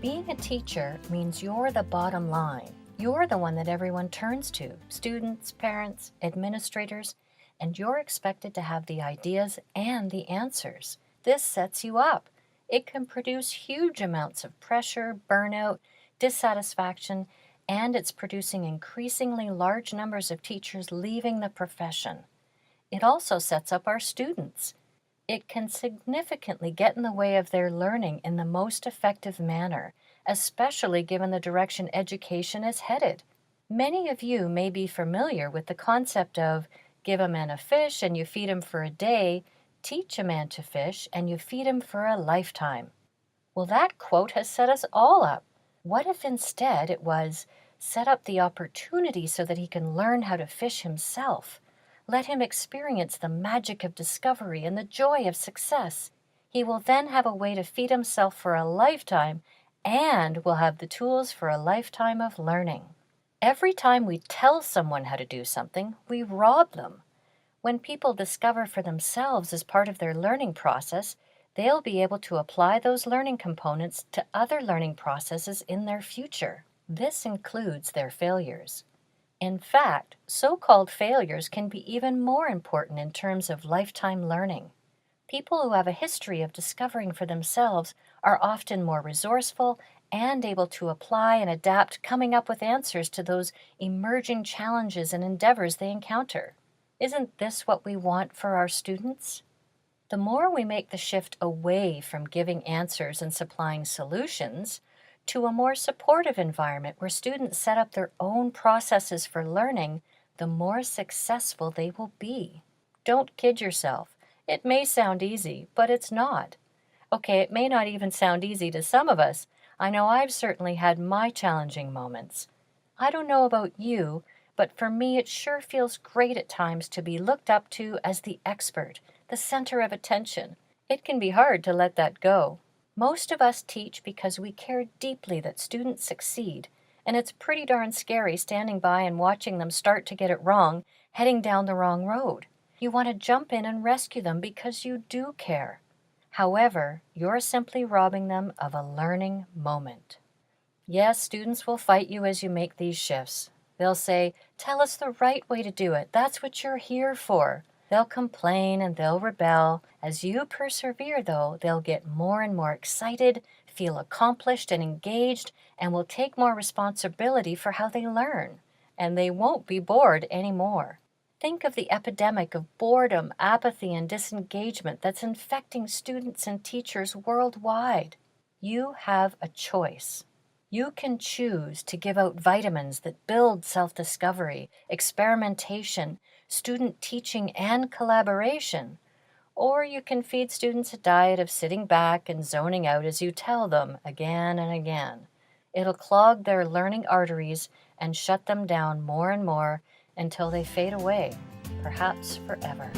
Being a teacher means you're the bottom line. You're the one that everyone turns to, students, parents, administrators, and you're expected to have the ideas and the answers. This sets you up. It can produce huge amounts of pressure, burnout, dissatisfaction, and it's producing increasingly large numbers of teachers leaving the profession. It also sets up our students. It can significantly get in the way of their learning in the most effective manner, especially given the direction education is headed. Many of you may be familiar with the concept of give a man a fish and you feed him for a day, teach a man to fish and you feed him for a lifetime. Well, that quote has set us all up. What if instead it was set up the opportunity so that he can learn how to fish himself? Let him experience the magic of discovery and the joy of success. He will then have a way to feed himself for a lifetime and will have the tools for a lifetime of learning. Every time we tell someone how to do something, we rob them. When people discover for themselves as part of their learning process, they'll be able to apply those learning components to other learning processes in their future. This includes their failures. In fact, so-called failures can be even more important in terms of lifetime learning. People who have a history of discovering for themselves are often more resourceful and able to apply and adapt, coming up with answers to those emerging challenges and endeavors they encounter. Isn't this what we want for our students? The more we make the shift away from giving answers and supplying solutions to a more supportive environment where students set up their own processes for learning, the more successful they will be. Don't kid yourself. It may sound easy, but it's not. Okay, it may not even sound easy to some of us. I know I've certainly had my challenging moments. I don't know about you, but for me it sure feels great at times to be looked up to as the expert, the center of attention. It can be hard to let that go. Most of us teach because we care deeply that students succeed, and it's pretty darn scary standing by and watching them start to get it wrong, heading down the wrong road. You want to jump in and rescue them because you do care. However, you're simply robbing them of a learning moment. Yes, students will fight you as you make these shifts. They'll say, "Tell us the right way to do it. That's what you're here for." They'll complain and they'll rebel. As you persevere, though, they'll get more and more excited, feel accomplished and engaged, and will take more responsibility for how they learn. And they won't be bored anymore. Think of the epidemic of boredom, apathy, and disengagement that's infecting students and teachers worldwide. You have a choice. You can choose to give out vitamins that build self-discovery, experimentation, student teaching, and collaboration. Or you can feed students a diet of sitting back and zoning out as you tell them again and again. It'll clog their learning arteries and shut them down more and more until they fade away, perhaps forever.